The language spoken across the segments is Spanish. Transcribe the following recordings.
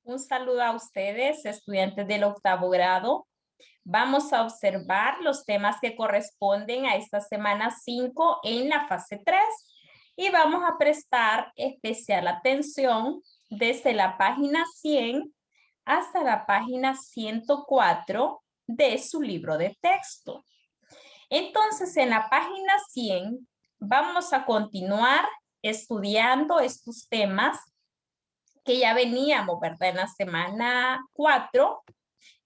Un saludo a ustedes, estudiantes del octavo grado. Vamos a observar los temas que corresponden a esta semana 5 en la fase 3 y vamos a prestar especial atención desde la página 100 hasta la página 104 de su libro de texto. Entonces, en la página 100 vamos a continuar estudiando estos temas que ya veníamos, ¿verdad? En la semana 4,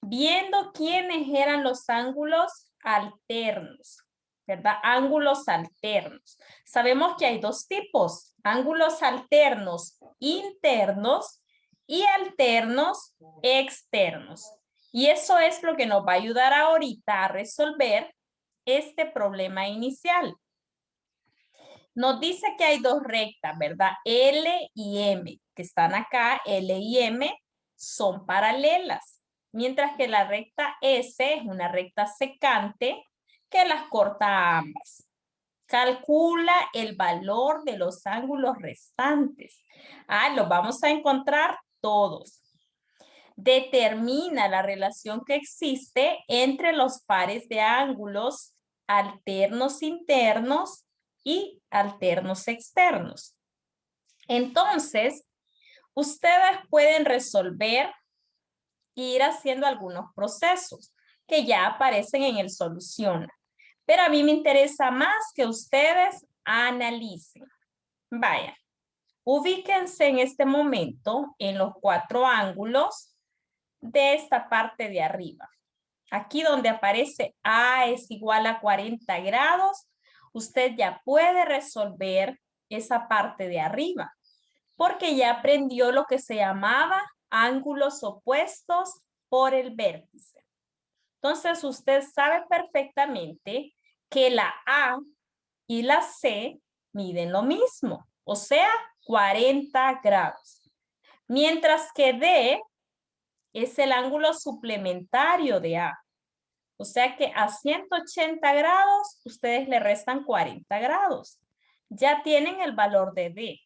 viendo quiénes eran los ángulos alternos, ¿verdad? Ángulos alternos. Sabemos que hay dos tipos, ángulos alternos internos y alternos externos. Y eso es lo que nos va a ayudar ahorita a resolver este problema inicial. Nos dice que hay dos rectas, ¿verdad? L y M, que están acá, L y M, son paralelas. Mientras que la recta S es una recta secante que las corta a ambas. Calcula el valor de los ángulos restantes. Los vamos a encontrar todos. Determina la relación que existe entre los pares de ángulos alternos internos y alternos externos. Entonces, ustedes pueden resolver e ir haciendo algunos procesos que ya aparecen en el Soluciona. Pero a mí me interesa más que ustedes analicen. Vaya, ubíquense en este momento en los 4 ángulos de esta parte de arriba. Aquí donde aparece A es igual a 40 grados, usted ya puede resolver esa parte de arriba, porque ya aprendió lo que se llamaba ángulos opuestos por el vértice. Entonces, usted sabe perfectamente que la A y la C miden lo mismo, o sea, 40 grados. Mientras que D es el ángulo suplementario de A. O sea que a 180 grados, ustedes le restan 40 grados. Ya tienen el valor de D.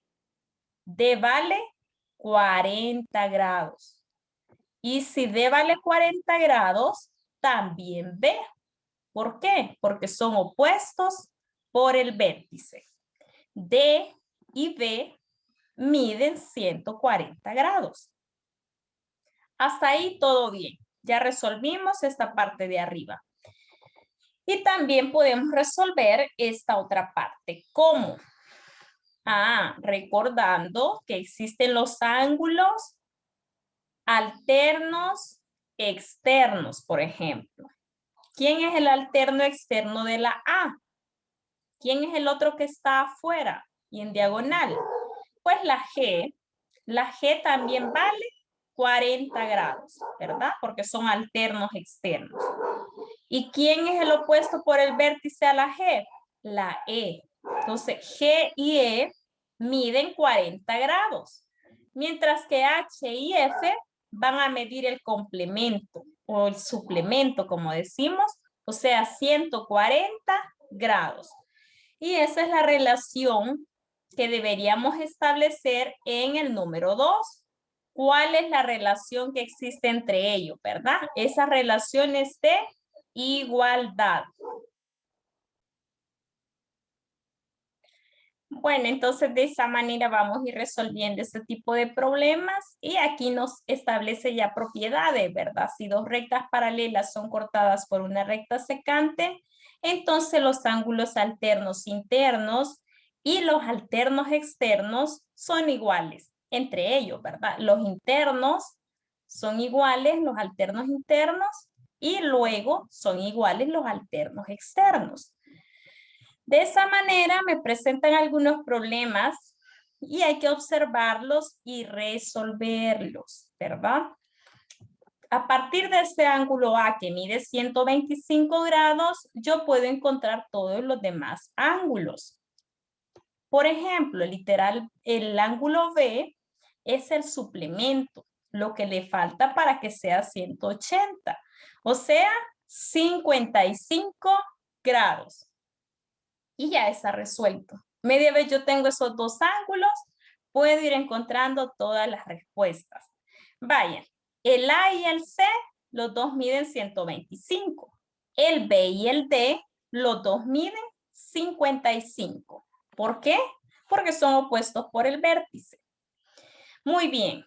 D vale 40 grados. Y si D vale 40 grados, también B. ¿Por qué? Porque son opuestos por el vértice. D y B miden 140 grados. Hasta ahí todo bien. Ya resolvimos esta parte de arriba. Y también podemos resolver esta otra parte. ¿Cómo? Recordando que existen los ángulos alternos externos, por ejemplo. ¿Quién es el alterno externo de la A? ¿Quién es el otro que está afuera y en diagonal? Pues la G. La G también vale 40 grados, ¿verdad? Porque son alternos externos. ¿Y quién es el opuesto por el vértice a la G? La E. Entonces, G y E miden 40 grados, mientras que H y F van a medir el complemento o el suplemento, como decimos, o sea, 140 grados. Y esa es la relación que deberíamos establecer en el número 2. ¿Cuál es la relación que existe entre ellos, verdad? Esa relación es de igualdad. Bueno, entonces de esa manera vamos a ir resolviendo este tipo de problemas y aquí nos establece ya propiedades, ¿verdad? Si dos rectas paralelas son cortadas por una recta secante, entonces los ángulos alternos internos y los alternos externos son iguales entre ellos, ¿verdad? Los internos son iguales, los alternos internos, y luego son iguales los alternos externos. De esa manera me presentan algunos problemas y hay que observarlos y resolverlos, ¿verdad? A partir de este ángulo A que mide 125 grados, yo puedo encontrar todos los demás ángulos. Por ejemplo, literal, el ángulo B es el suplemento, lo que le falta para que sea 180, o sea, 55 grados. Y ya está resuelto. Media vez yo tengo esos dos ángulos, puedo ir encontrando todas las respuestas. Vaya, el A y el C, los dos miden 125. El B y el D, los dos miden 55. ¿Por qué? Porque son opuestos por el vértice. Muy bien.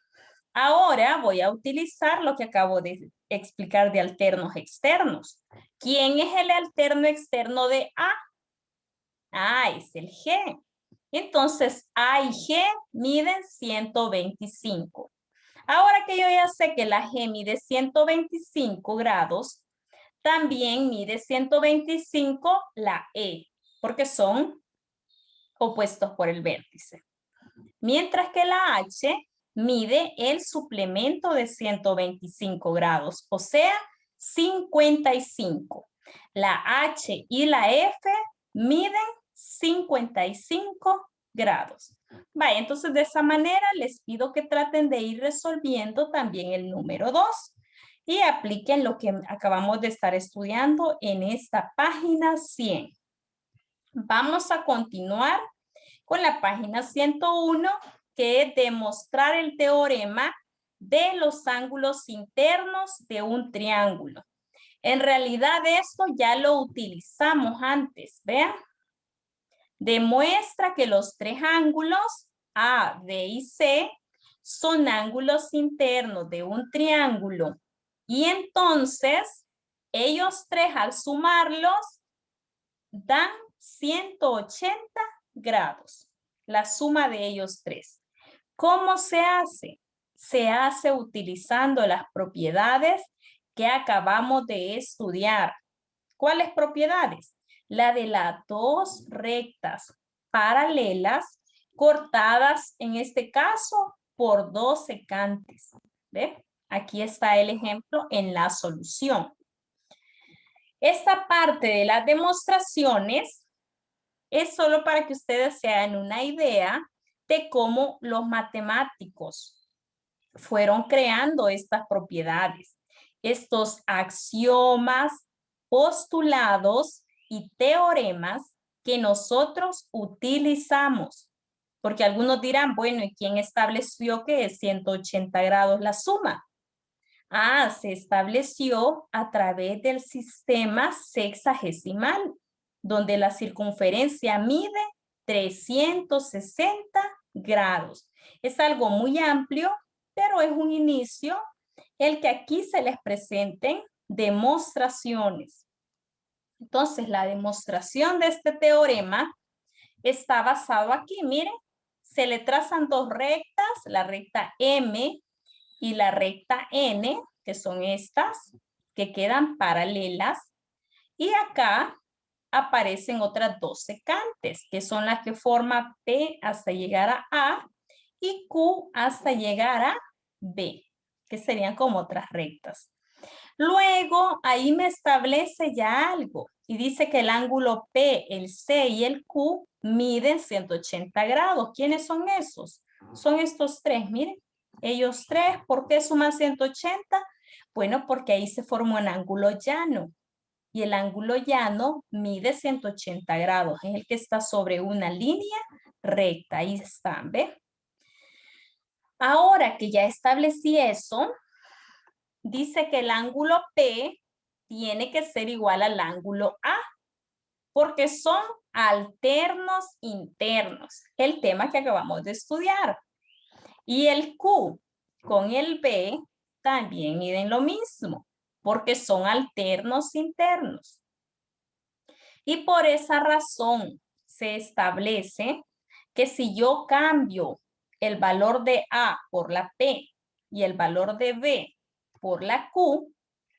Ahora voy a utilizar lo que acabo de explicar de alternos externos. ¿Quién es el alterno externo de A? A es el G. Entonces, A y G miden 125. Ahora que yo ya sé que la G mide 125 grados, también mide 125 la E, porque son opuestos por el vértice. Mientras que la H mide el suplemento de 125 grados, o sea, 55. La H y la F miden 55 grados. Vaya, entonces de esa manera les pido que traten de ir resolviendo también el número 2 y apliquen lo que acabamos de estar estudiando en esta página 100. Vamos a continuar con la página 101, que es demostrar el teorema de los ángulos internos de un triángulo. En realidad esto ya lo utilizamos antes, vean. Demuestra que los tres ángulos A, B y C son ángulos internos de un triángulo. Y entonces, ellos tres al sumarlos dan 180 grados. La suma de ellos tres. ¿Cómo se hace? Se hace utilizando las propiedades que acabamos de estudiar. ¿Cuáles propiedades? La de las dos rectas paralelas cortadas, en este caso, por dos secantes. ¿Ve? Aquí está el ejemplo en la solución. Esta parte de las demostraciones es solo para que ustedes se hagan una idea de cómo los matemáticos fueron creando estas propiedades, estos axiomas, postulados y teoremas que nosotros utilizamos. Porque algunos dirán, bueno, ¿y quién estableció que es 180 grados la suma? Ah, se estableció a través del sistema sexagesimal, donde la circunferencia mide 360 grados. Es algo muy amplio, pero es un inicio el que aquí se les presenten demostraciones. Entonces, la demostración de este teorema está basado aquí, miren, se le trazan dos rectas, la recta M y la recta N, que son estas, que quedan paralelas, y acá aparecen otras dos secantes, que son las que forman P hasta llegar a y Q hasta llegar a B, que serían como otras rectas. Luego, ahí me establece ya algo y dice que el ángulo P, el C y el Q miden 180 grados. ¿Quiénes son esos? Son estos tres, miren. Ellos tres, ¿por qué suman 180? Bueno, porque ahí se forma un ángulo llano. Y el ángulo llano mide 180 grados. Es el que está sobre una línea recta. Ahí están, ¿ve? Ahora que ya establecí eso, dice que el ángulo P tiene que ser igual al ángulo A, porque son alternos internos, el tema que acabamos de estudiar. Y el Q con el B también miden lo mismo, porque son alternos internos. Y por esa razón se establece que si yo cambio el valor de A por la P y el valor de B por la Q,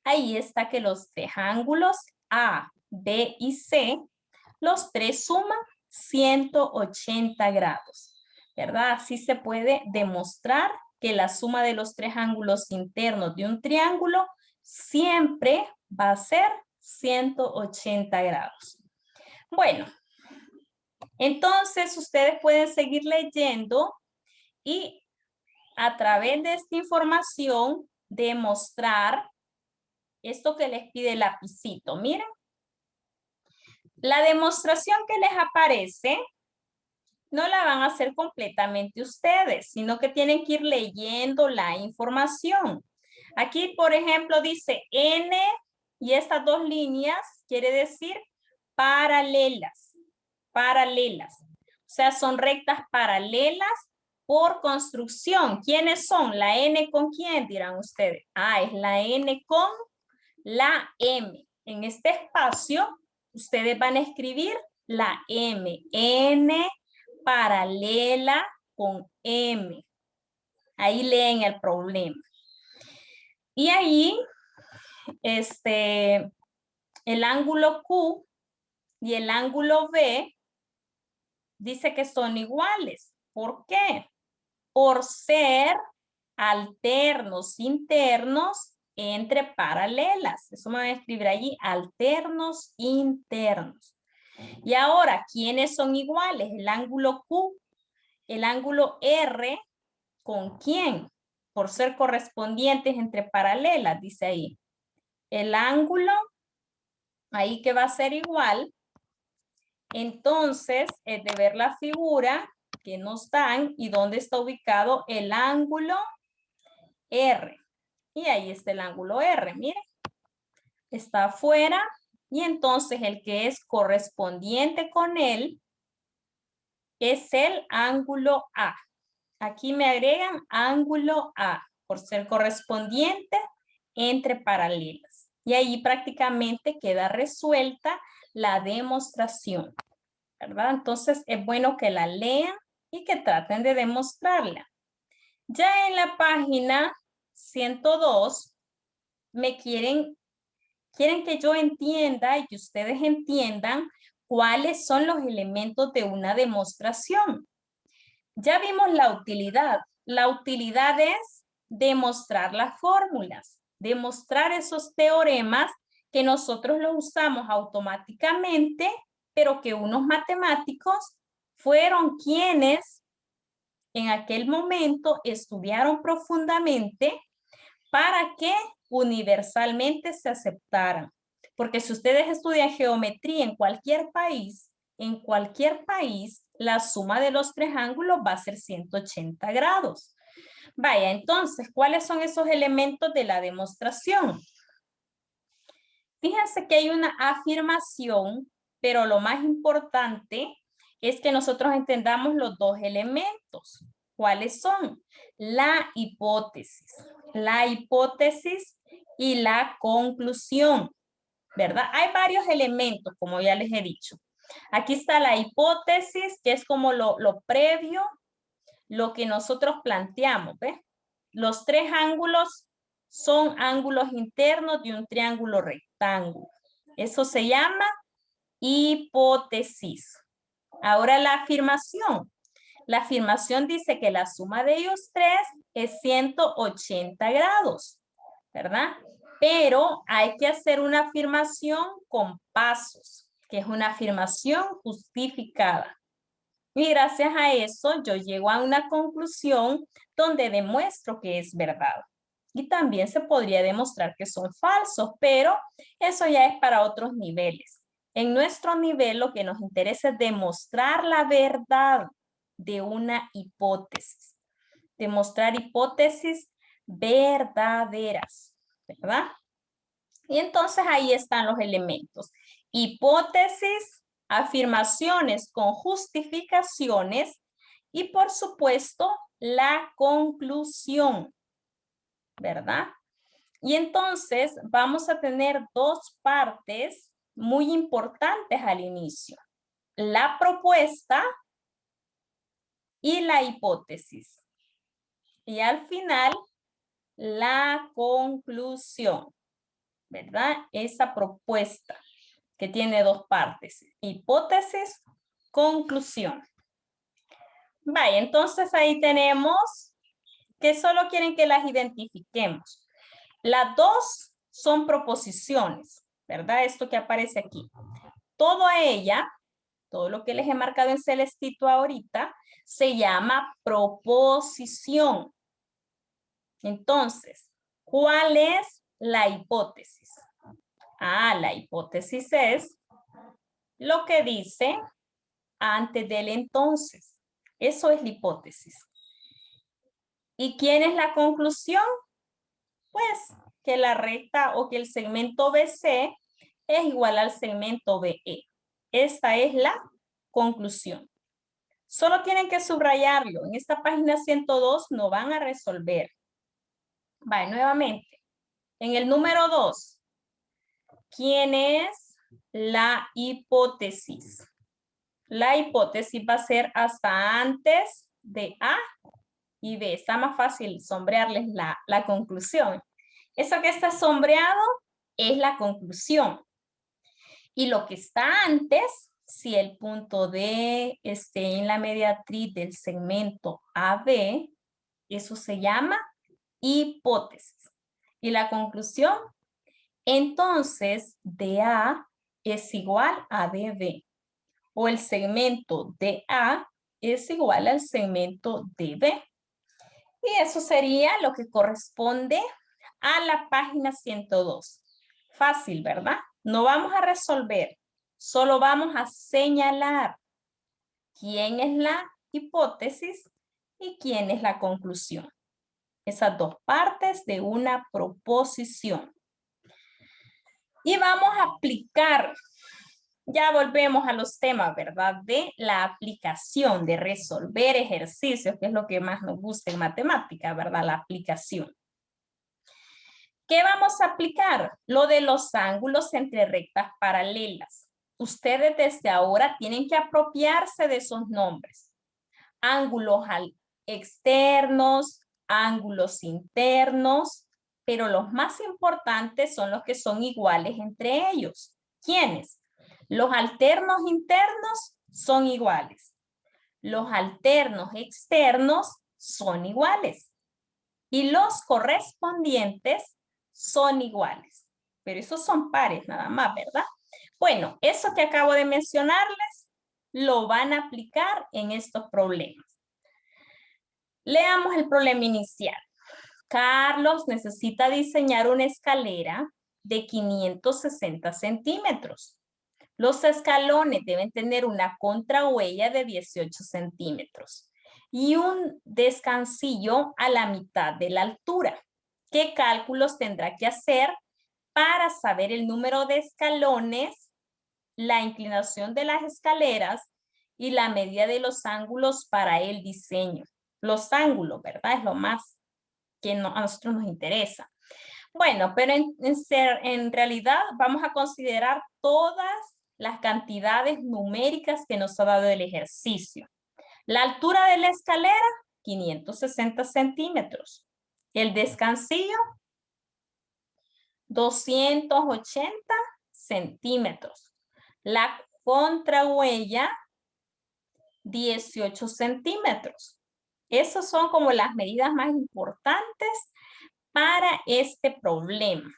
ahí está que los tres ángulos A, B y C, los tres suman 180 grados, ¿verdad? Así se puede demostrar que la suma de los tres ángulos internos de un triángulo siempre va a ser 180 grados. Bueno, entonces ustedes pueden seguir leyendo y a través de esta información demostrar esto que les pide el lapicito. Miren, la demostración que les aparece no la van a hacer completamente ustedes, sino que tienen que ir leyendo la información. Aquí, por ejemplo, dice N y estas dos líneas quiere decir paralelas, paralelas. O sea, son rectas paralelas por construcción. ¿Quiénes son? ¿La N con quién? Dirán ustedes. Ah, es la N con la M. En este espacio, ustedes van a escribir la M. N paralela con M. Ahí leen el problema. Y ahí, el ángulo Q y el ángulo V dice que son iguales. ¿Por qué? Por ser alternos internos entre paralelas. Eso me voy a escribir allí, alternos internos. Y ahora, ¿quiénes son iguales? El ángulo Q, el ángulo R, ¿con quién? Por ser correspondientes entre paralelas, dice ahí. El ángulo, ahí que va a ser igual. Entonces, es de ver la figura que nos dan y dónde está ubicado el ángulo R. Y ahí está el ángulo R, miren. Está afuera y entonces el que es correspondiente con él es el ángulo A. Aquí me agregan ángulo A por ser correspondiente entre paralelas. Y ahí prácticamente queda resuelta la demostración, ¿verdad? Entonces es bueno que la lean y que traten de demostrarla. Ya en la página 102 me quieren que yo entienda y que ustedes entiendan cuáles son los elementos de una demostración. Ya vimos la utilidad. La utilidad es demostrar las fórmulas, demostrar esos teoremas que nosotros los usamos automáticamente, pero que unos matemáticos fueron quienes en aquel momento estudiaron profundamente para que universalmente se aceptaran. Porque si ustedes estudian geometría en cualquier país, la suma de los tres ángulos va a ser 180 grados. Vaya, entonces, ¿cuáles son esos elementos de la demostración? Fíjense que hay una afirmación, pero lo más importante es que nosotros entendamos los dos elementos. ¿Cuáles son? La hipótesis y la conclusión, ¿verdad? Hay varios elementos, como ya les he dicho. Aquí está la hipótesis, que es como lo previo, lo que nosotros planteamos, ¿ves? Los tres ángulos son ángulos internos de un triángulo rectángulo. Eso se llama hipótesis. Ahora la afirmación. La afirmación dice que la suma de ellos tres es 180 grados, ¿verdad? Pero hay que hacer una afirmación con pasos, que es una afirmación justificada. Y gracias a eso yo llego a una conclusión donde demuestro que es verdad. Y también se podría demostrar que son falsos, pero eso ya es para otros niveles. En nuestro nivel lo que nos interesa es demostrar la verdad de una hipótesis. Demostrar hipótesis verdaderas, ¿verdad? Y entonces ahí están los elementos. Hipótesis, afirmaciones con justificaciones y por supuesto la conclusión, ¿verdad? Y entonces vamos a tener dos partes muy importantes al inicio. La propuesta y la hipótesis. Y al final, la conclusión, ¿verdad? Esa propuesta que tiene dos partes. Hipótesis, conclusión. Vaya, entonces ahí tenemos que solo quieren que las identifiquemos. Las dos son proposiciones, ¿verdad? Esto que aparece aquí. Toda ella, todo lo que les he marcado en celestito ahorita, se llama proposición. Entonces, ¿cuál es la hipótesis? Ah, la hipótesis es lo que dice antes del entonces. Eso es la hipótesis. ¿Y quién es la conclusión? Pues que la recta o que el segmento BC es igual al segmento BE. Esta es la conclusión. Solo tienen que subrayarlo. En esta página 102 no van a resolver. Vale, nuevamente. En el número 2, ¿quién es la hipótesis? La hipótesis va a ser hasta antes de A y B. Está más fácil sombrearles la conclusión. Eso que está sombreado es la conclusión. Y lo que está antes, si el punto D esté en la mediatriz del segmento AB, eso se llama hipótesis. Y la conclusión, entonces DA es igual a DB. O el segmento DA es igual al segmento DB. Y eso sería lo que corresponde a la página 102. Fácil, ¿verdad? No vamos a resolver, solo vamos a señalar quién es la hipótesis y quién es la conclusión. Esas dos partes de una proposición. Y vamos a aplicar, ya volvemos a los temas, ¿verdad? De la aplicación, de resolver ejercicios, que es lo que más nos gusta en matemática, ¿verdad? La aplicación. ¿Qué vamos a aplicar? Lo de los ángulos entre rectas paralelas. Ustedes desde ahora tienen que apropiarse de esos nombres. Ángulos externos, ángulos internos, pero los más importantes son los que son iguales entre ellos. ¿Quiénes? Los alternos internos son iguales. Los alternos externos son iguales. Y los correspondientes son iguales. Pero esos son pares nada más, ¿verdad? Bueno, eso que acabo de mencionarles lo van a aplicar en estos problemas. Leamos el problema inicial. Carlos necesita diseñar una escalera de 560 centímetros. Los escalones deben tener una contrahuella de 18 centímetros y un descansillo a la mitad de la altura. ¿Qué cálculos tendrá que hacer para saber el número de escalones, la inclinación de las escaleras y la medida de los ángulos para el diseño? Los ángulos, ¿verdad? Es lo más que a nosotros nos interesa. Bueno, pero en realidad vamos a considerar todas las cantidades numéricas que nos ha dado el ejercicio. La altura de la escalera, 560 centímetros. El descansillo, 280 centímetros. La contrahuella, 18 centímetros. Esas son como las medidas más importantes para este problema.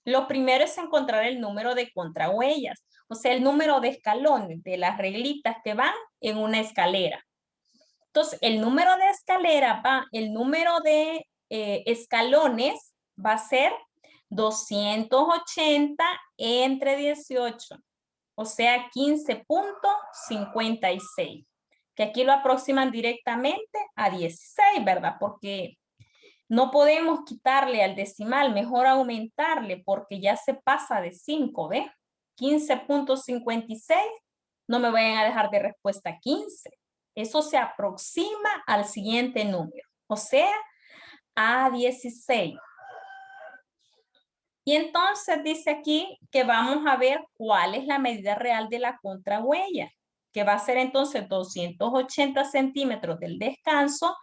Lo primero es encontrar el número de contrahuellas, o sea, el número de escalones, de las reglitas que van en una escalera. Entonces, el número de escalera el número de escalones va a ser 280 entre 18, o sea, 15.56, que aquí lo aproximan directamente a 16, ¿verdad? Porque no podemos quitarle al decimal, mejor aumentarle porque ya se pasa de 5, ¿ve? 15.56, no me vayan a dejar de respuesta 15. Eso se aproxima al siguiente número, o sea, a 16. Y entonces dice aquí que vamos a ver cuál es la medida real de la contrahuella, que va a ser entonces 280 centímetros del descanso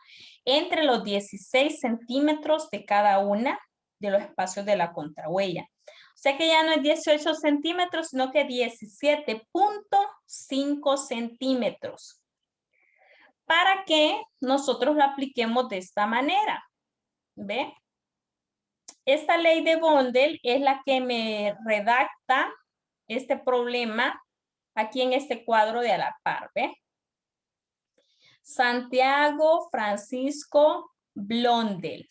entre los 16 centímetros de cada una de los espacios de la contrahuella. O sea que ya no es 18 centímetros, sino que 17.5 centímetros. Para que nosotros lo apliquemos de esta manera. ¿Ve? Esta ley de Bondel es la que me redacta este problema aquí en este cuadro de a la par, ¿ve? Santiago Francisco Blondel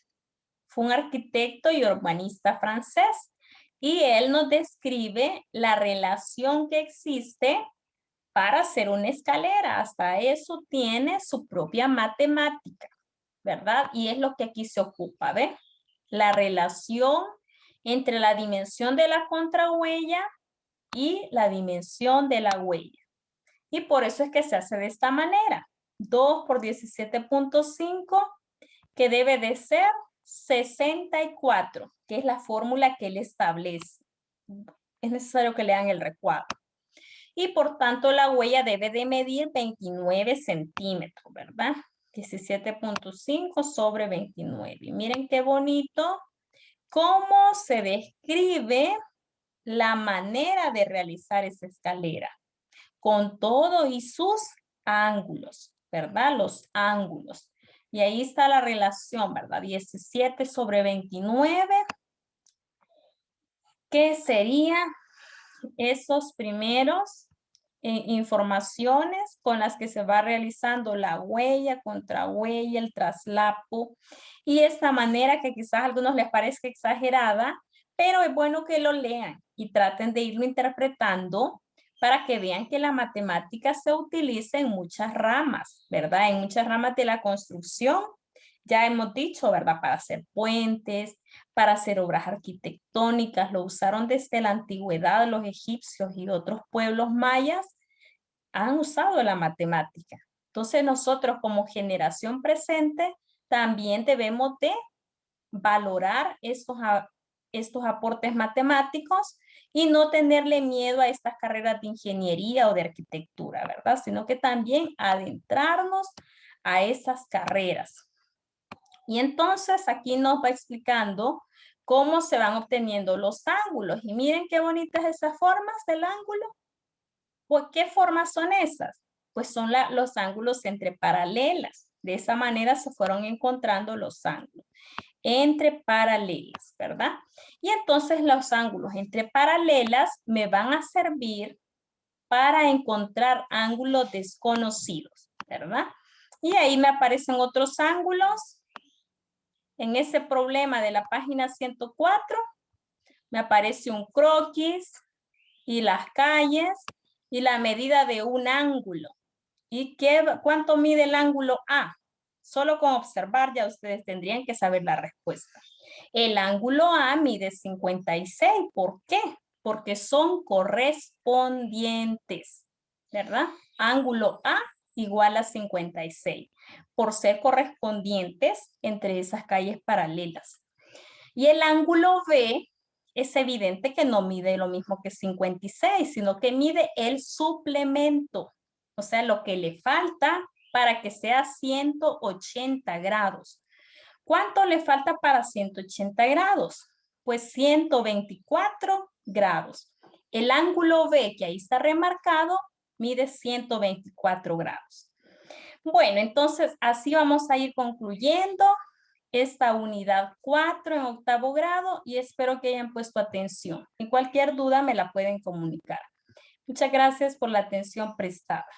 fue un arquitecto y urbanista francés y él nos describe la relación que existe para hacer una escalera. Hasta eso tiene su propia matemática, ¿verdad? Y es lo que aquí se ocupa, ¿ve? La relación entre la dimensión de la contrahuella y la dimensión de la huella. Y por eso es que se hace de esta manera. 2 por 17.5, que debe de ser 64, que es la fórmula que él establece. Es necesario que lean el recuadro. Y por tanto la huella debe de medir 29 centímetros, ¿verdad? 17.5 sobre 29. Y miren qué bonito cómo se describe la manera de realizar esa escalera, con todo y sus ángulos, ¿verdad? Los ángulos. Y ahí está la relación, ¿verdad? 17 sobre 29, que serían esos primeros informaciones con las que se va realizando la huella, contrahuella, el traslapo, y esta manera que quizás a algunos les parezca exagerada, pero es bueno que lo lean y traten de irlo interpretando para que vean que la matemática se utiliza en muchas ramas, ¿verdad? En muchas ramas de la construcción. Ya hemos dicho, ¿verdad? Para hacer puentes, para hacer obras arquitectónicas, lo usaron desde la antigüedad. Los egipcios y otros pueblos mayas han usado la matemática. Entonces nosotros como generación presente también debemos de valorar estos aportes matemáticos y no tenerle miedo a estas carreras de ingeniería o de arquitectura, ¿verdad? Sino que también adentrarnos a esas carreras. Y entonces aquí nos va explicando cómo se van obteniendo los ángulos. Y miren qué bonitas esas formas del ángulo. Pues, ¿qué formas son esas? Pues son los ángulos entre paralelas. De esa manera se fueron encontrando los ángulos entre paralelas, ¿verdad? Y entonces los ángulos entre paralelas me van a servir para encontrar ángulos desconocidos, ¿verdad? Y ahí me aparecen otros ángulos. En ese problema de la página 104, me aparece un croquis y las calles y la medida de un ángulo. ¿Y cuánto mide el ángulo A? Solo con observar ya ustedes tendrían que saber la respuesta. El ángulo A mide 56. ¿Por qué? Porque son correspondientes, ¿verdad? Ángulo A igual a 56, por ser correspondientes entre esas calles paralelas. Y el ángulo B es evidente que no mide lo mismo que 56, sino que mide el suplemento, o sea, lo que le falta para que sea 180 grados. ¿Cuánto le falta para 180 grados? Pues 124 grados. El ángulo B, que ahí está remarcado, mide 124 grados. Bueno, entonces así vamos a ir concluyendo esta unidad 4 en octavo grado y espero que hayan puesto atención. Y cualquier duda me la pueden comunicar. Muchas gracias por la atención prestada.